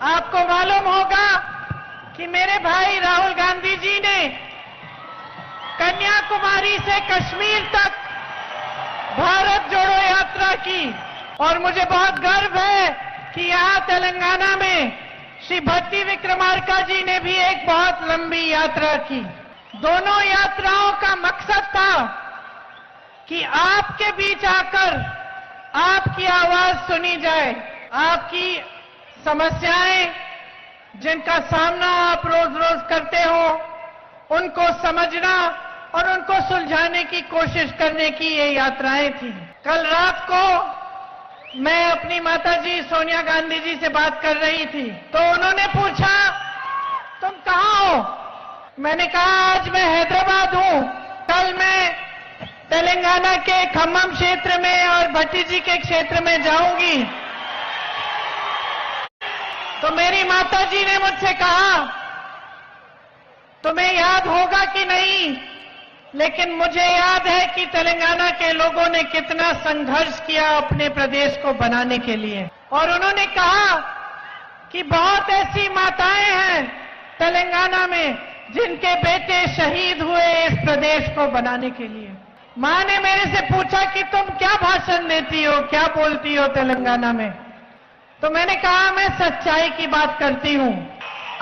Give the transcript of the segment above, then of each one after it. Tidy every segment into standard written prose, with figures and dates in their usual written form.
आपको मालूम होगा कि मेरे भाई राहुल गांधी जी ने कन्याकुमारी से कश्मीर तक भारत जोड़ो यात्रा की और मुझे बहुत गर्व है कि यहां तेलंगाना में श्री भट्टी विक्रमार्का जी ने भी एक बहुत लंबी यात्रा की। दोनों यात्राओं का मकसद था कि आपके बीच आकर आपकी आवाज सुनी जाए, आपकी समस्याएं जिनका सामना आप रोज रोज करते हो उनको समझना और उनको सुलझाने की कोशिश करने की ये यात्राएं थी। कल रात को मैं अपनी माताजी सोनिया गांधी जी से बात कर रही थी तो उन्होंने पूछा, तुम कहां हो? मैंने कहा आज मैं हैदराबाद हूं, कल मैं तेलंगाना के खम्मम क्षेत्र में और भट्टी जी के क्षेत्र में जाऊंगी। तो मेरी माताजी ने मुझसे कहा, तुम्हें याद होगा कि नहीं, लेकिन मुझे याद है कि तेलंगाना के लोगों ने कितना संघर्ष किया अपने प्रदेश को बनाने के लिए। और उन्होंने कहा कि बहुत ऐसी माताएं हैं तेलंगाना में जिनके बेटे शहीद हुए इस प्रदेश को बनाने के लिए। मां ने मेरे से पूछा कि तुम क्या भाषण देती हो, क्या बोलती हो तेलंगाना में? तो मैंने कहा मैं सच्चाई की बात करती हूं।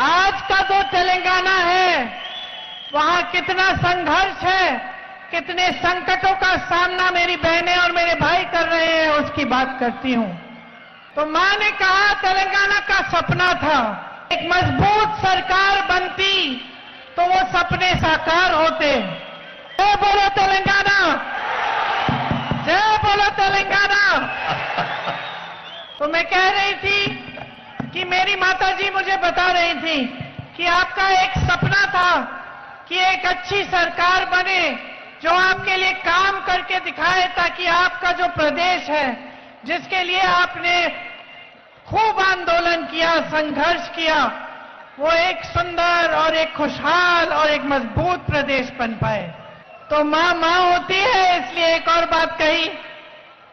आज का जो तेलंगाना है वहां कितना संघर्ष है, कितने संकटों का सामना मेरी बहनें और मेरे भाई कर रहे हैं उसकी बात करती हूं। तो मां ने कहा तेलंगाना का सपना था एक मजबूत सरकार बनती तो वो सपने साकार होते। जय बोलो तेलंगाना, जय बोलो तेलंगाना। तो मैं कह रही थी कि मेरी माताजी मुझे बता रही थी कि आपका एक सपना था कि एक अच्छी सरकार बने जो आपके लिए काम करके दिखाए, ताकि आपका जो प्रदेश है जिसके लिए आपने खूब आंदोलन किया, संघर्ष किया, वो एक सुंदर और एक खुशहाल और एक मजबूत प्रदेश बन पाए। तो मां मां होती है, इसलिए एक और बात कही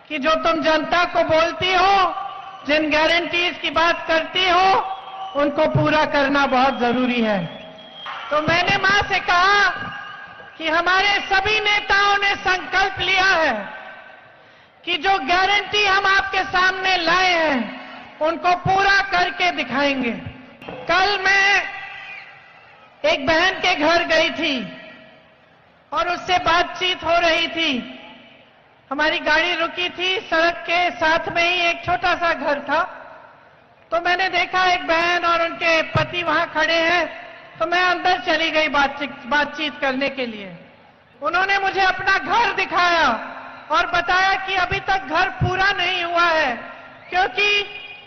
कि जो तुम जनता को बोलती हो, जिन गारंटीज की बात करती हो, उनको पूरा करना बहुत जरूरी है। तो मैंने मां से कहा कि हमारे सभी नेताओं ने संकल्प लिया है कि जो गारंटी हम आपके सामने लाए हैं उनको पूरा करके दिखाएंगे। कल मैं एक बहन के घर गई थी और उससे बातचीत हो रही थी। हमारी गाड़ी रुकी थी, सड़क के साथ में ही एक छोटा सा घर था। तो मैंने देखा एक बहन और उनके पति वहां खड़े हैं, तो मैं अंदर चली गई बातचीत करने के लिए। उन्होंने मुझे अपना घर दिखाया और बताया कि अभी तक घर पूरा नहीं हुआ है क्योंकि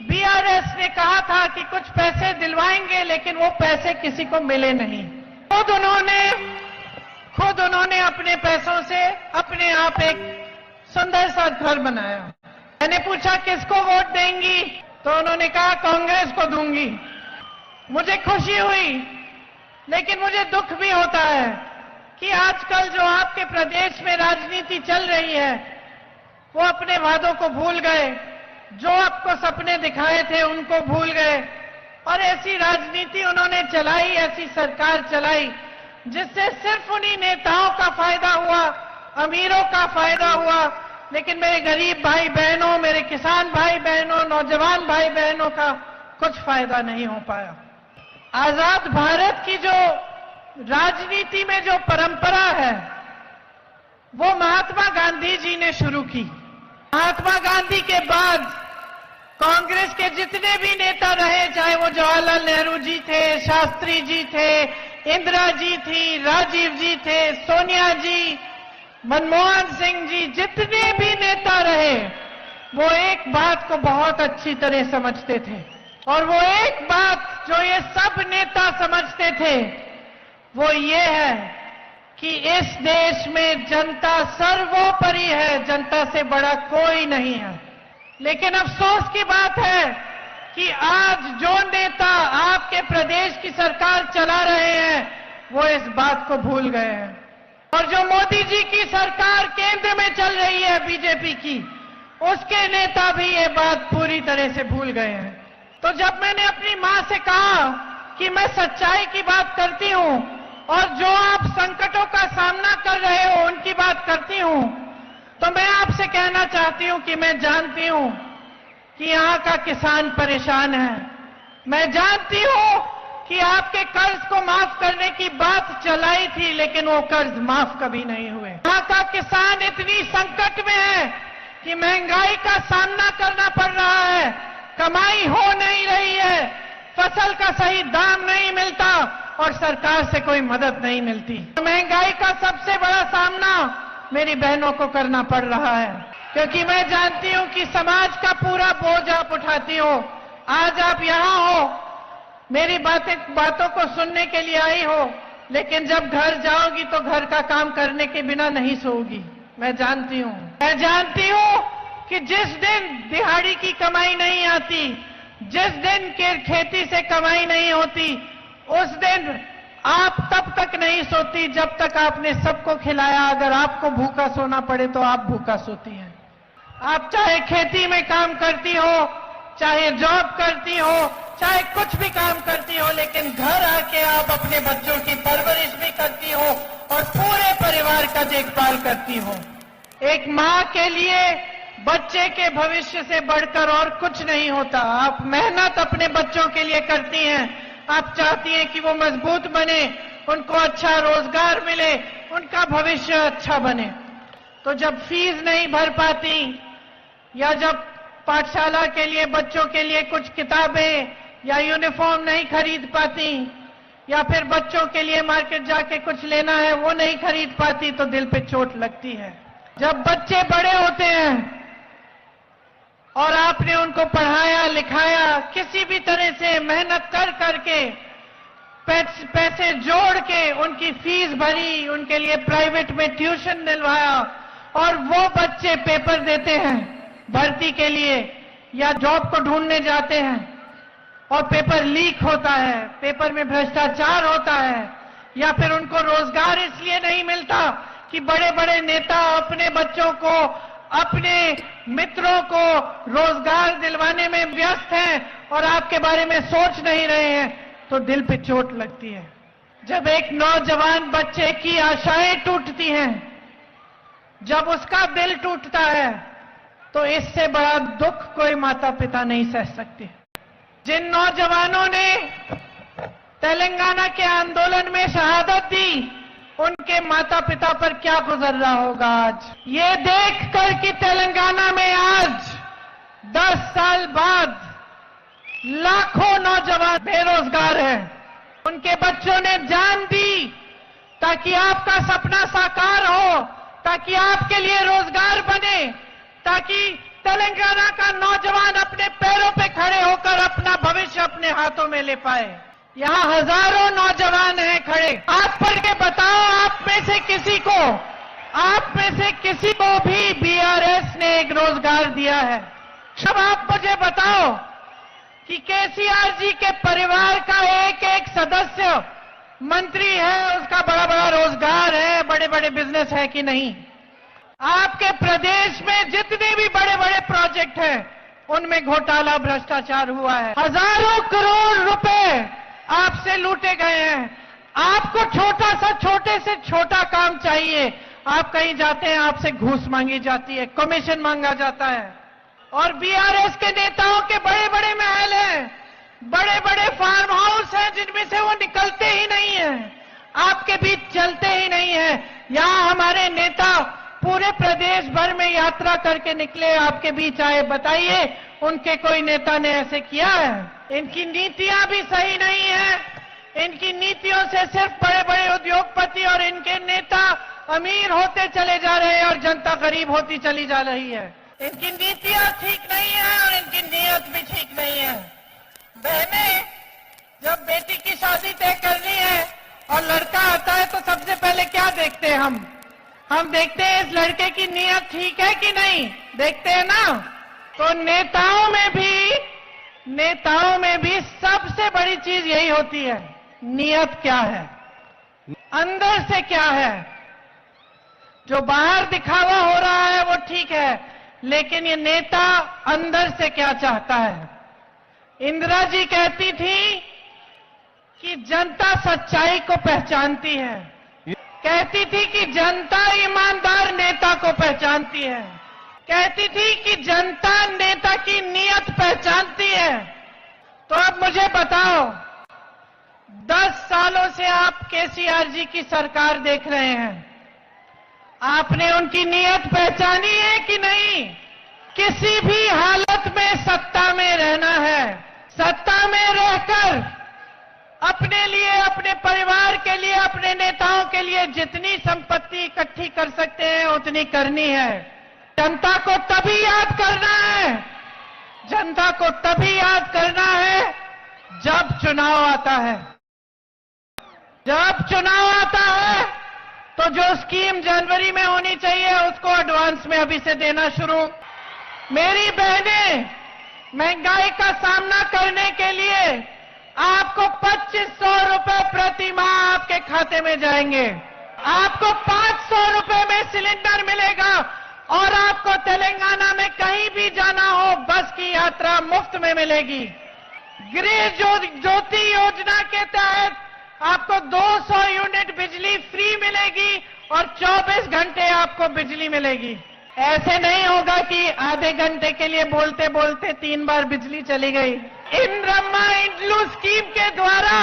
बीआरएस ने कहा था कि कुछ पैसे दिलवाएंगे, लेकिन वो पैसे किसी को मिले नहीं। खुद उन्होंने अपने पैसों से अपने आप एक सुंदर सा घर बनाया। मैंने पूछा किसको वोट देंगी, तो उन्होंने कहा कांग्रेस को दूंगी। मुझे खुशी हुई, लेकिन मुझे दुख भी होता है कि आजकल जो आपके प्रदेश में राजनीति चल रही है वो अपने वादों को भूल गए, जो आपको सपने दिखाए थे उनको भूल गए और ऐसी राजनीति उन्होंने चलाई, ऐसी सरकार चलाई जिससे सिर्फ उन्हीं नेताओं का फायदा हुआ, अमीरों का फायदा हुआ, लेकिन मेरे गरीब भाई बहनों, मेरे किसान भाई बहनों, नौजवान भाई बहनों का कुछ फायदा नहीं हो पाया। आजाद भारत की जो राजनीति में जो परंपरा है वो महात्मा गांधी जी ने शुरू की। महात्मा गांधी के बाद कांग्रेस के जितने भी नेता रहे, चाहे वो जवाहरलाल नेहरू जी थे, शास्त्री जी थे, इंदिरा जी थी, राजीव जी थे, सोनिया जी, मनमोहन सिंह जी, जितने भी नेता रहे वो एक बात को बहुत अच्छी तरह समझते थे। और वो एक बात जो ये सब नेता समझते थे वो ये है कि इस देश में जनता सर्वोपरि है, जनता से बड़ा कोई नहीं है। लेकिन अफसोस की बात है कि आज जो नेता आपके प्रदेश की सरकार चला रहे हैं वो इस बात को भूल गए हैं। और जो मोदी जी की सरकार केंद्र में चल रही है बीजेपी की, उसके नेता भी ये बात पूरी तरह से भूल गए हैं। तो जब मैंने अपनी मां से कहा कि मैं सच्चाई की बात करती हूं और जो आप संकटों का सामना कर रहे हो उनकी बात करती हूं, तो मैं आपसे कहना चाहती हूं कि मैं जानती हूं कि यहां का किसान परेशान है। मैं जानती हूं कि आपके कर्ज को माफ करने की बात चलाई थी, लेकिन वो कर्ज माफ कभी नहीं हुए। यहां का किसान इतनी संकट में है कि महंगाई का सामना करना पड़ रहा है, कमाई हो नहीं रही है, फसल का सही दाम नहीं मिलता और सरकार से कोई मदद नहीं मिलती। महंगाई का सबसे बड़ा सामना मेरी बहनों को करना पड़ रहा है, क्योंकि मैं जानती हूं कि समाज का पूरा बोझ आप उठाती हो। आज आप यहां हो, मेरी बातों को सुनने के लिए आई हो, लेकिन जब घर जाओगी तो घर का काम करने के बिना नहीं सोओगी। मैं जानती हूं कि जिस दिन दिहाड़ी की कमाई नहीं आती, जिस दिन के खेती से कमाई नहीं होती, उस दिन आप तब तक नहीं सोती जब तक आपने सबको खिलाया। अगर आपको भूखा सोना पड़े तो आप भूखा सोती हैं। आप चाहे खेती में काम करती हो, चाहे जॉब करती हो, चाहे कुछ भी काम करती हो, लेकिन घर आके आप अपने बच्चों की परवरिश भी करती हो और पूरे परिवार का देखभाल करती हो। एक मां के लिए बच्चे के भविष्य से बढ़कर और कुछ नहीं होता। आप मेहनत अपने बच्चों के लिए करती हैं, आप चाहती हैं कि वो मजबूत बने, उनको अच्छा रोजगार मिले, उनका भविष्य अच्छा बने। तो जब फीस नहीं भर पाती या जब पाठशाला के लिए बच्चों के लिए कुछ किताबें या यूनिफॉर्म नहीं खरीद पाती, या फिर बच्चों के लिए मार्केट जाके कुछ लेना है वो नहीं खरीद पाती, तो दिल पे चोट लगती है। जब बच्चे बड़े होते हैं और आपने उनको पढ़ाया लिखाया, किसी भी तरह से मेहनत कर करके पैसे जोड़ के उनकी फीस भरी, उनके लिए प्राइवेट में ट्यूशन दिलवाया, और वो बच्चे पेपर देते हैं भर्ती के लिए या जॉब को ढूंढने जाते हैं और पेपर लीक होता है, पेपर में भ्रष्टाचार होता है, या फिर उनको रोजगार इसलिए नहीं मिलता कि बड़े बड़े नेता अपने बच्चों को, अपने मित्रों को रोजगार दिलवाने में व्यस्त हैं और आपके बारे में सोच नहीं रहे हैं, तो दिल पे चोट लगती है। जब एक नौजवान बच्चे की आशाएं टूटती हैं, जब उसका दिल टूटता है, तो इससे बड़ा दुख कोई माता पिता नहीं सह सकते। जिन नौजवानों ने तेलंगाना के आंदोलन में शहादत दी, उनके माता पिता पर क्या गुजर रहा होगा आज, ये देखकर कि तेलंगाना में आज 10 साल बाद लाखों नौजवान बेरोजगार हैं। उनके बच्चों ने जान दी ताकि आपका सपना साकार हो, ताकि आपके लिए रोजगार बने, ताकि तेलंगाना का नौजवान अपने पैरों पे खड़े होकर अपना भविष्य अपने हाथों में ले पाए। यहां हजारों नौजवान हैं खड़े। आप पढ़ के बताओ, आप में से किसी को भी बीआरएस ने एक रोजगार दिया है? अब आप मुझे बताओ कि केसीआर जी के परिवार का एक एक सदस्य मंत्री है, उसका बड़ा बड़ा रोजगार है, बड़े बड़े बिजनेस है कि नहीं? आपके प्रदेश में जितने भी बड़े बड़े प्रोजेक्ट हैं, उनमें घोटाला भ्रष्टाचार हुआ है। हजारों करोड़ रुपए आपसे लूटे गए हैं। आपको छोटे से छोटा काम चाहिए, आप कहीं जाते हैं, आपसे घूस मांगी जाती है, कमीशन मांगा जाता है। और बीआरएस के नेताओं के बड़े बड़े महल हैं, बड़े बड़े फार्म हाउस हैं, जिनमें से वो निकलते ही नहीं है, आपके बीच चलते ही नहीं है। यहां हमारे नेता पूरे प्रदेश भर में यात्रा करके निकले, आपके बीच आए, बताइए उनके कोई नेता ने ऐसे किया है? इनकी नीतियां भी सही नहीं है। इनकी नीतियों से सिर्फ बड़े बड़े उद्योगपति और इनके नेता अमीर होते चले जा रहे हैं और जनता गरीब होती चली जा रही है। इनकी नीतियां ठीक नहीं है और इनकी नीयत भी ठीक नहीं है। बहनें, जब बेटी की शादी तय करनी है और लड़का आता है तो सबसे पहले क्या देखते हैं हम देखते हैं इस लड़के की नीयत ठीक है कि नहीं, देखते हैं ना? तो नेताओं में भी सबसे बड़ी चीज यही होती है, नीयत क्या है, अंदर से क्या है। जो बाहर दिखावा हो रहा है वो ठीक है, लेकिन ये नेता अंदर से क्या चाहता है? इंदिरा जी कहती थी कि जनता सच्चाई को पहचानती है, कहती थी कि जनता ईमानदार नेता को पहचानती है, कहती थी कि जनता नेता की नीयत पहचानती है। तो अब मुझे बताओ, 10 सालों से आप केसीआर जी की सरकार देख रहे हैं, आपने उनकी नीयत पहचानी है कि नहीं? किसी भी हालत में सत्ता में रहना है, सत्ता में रहकर अपने लिए, अपने परिवार के लिए, अपने नेताओं के लिए जितनी संपत्ति इकट्ठी कर सकते हैं उतनी करनी है। जनता को तभी याद करना है, जनता को तभी याद करना है जब चुनाव आता है। जब चुनाव आता है तो जो स्कीम जनवरी में होनी चाहिए उसको एडवांस में अभी से देना शुरू। मेरी बहनें, महंगाई का सामना करने के लिए आपको 2500 रुपए प्रति माह आपके खाते में जाएंगे, आपको 500 रुपए में सिलेंडर मिलेगा और आपको तेलंगाना में कहीं भी जाना हो बस की यात्रा मुफ्त में मिलेगी। गृह ज्योति योजना के तहत आपको 200 यूनिट बिजली फ्री मिलेगी और 24 घंटे आपको बिजली मिलेगी। ऐसे नहीं होगा कि आधे घंटे के लिए बोलते बोलते 3 बार बिजली चली गई। इंद्रम्मा इंड्लू स्कीम के द्वारा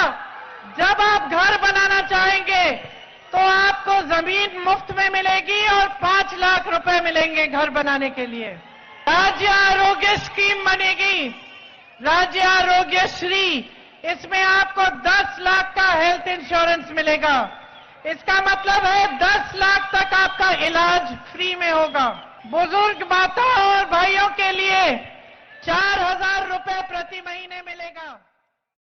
जब आप घर बनाना चाहेंगे तो आपको जमीन मुफ्त में मिलेगी और 5 लाख रुपए मिलेंगे घर बनाने के लिए। राज्य आरोग्य स्कीम बनेगी, राज्य आरोग्य श्री, इसमें आपको 10 लाख का हेल्थ इंश्योरेंस मिलेगा। इसका मतलब है 10 लाख तक आपका इलाज फ्री में होगा। बुजुर्ग माताओं और भाइयों के लिए 4000 रुपए प्रति महीने मिलेगा।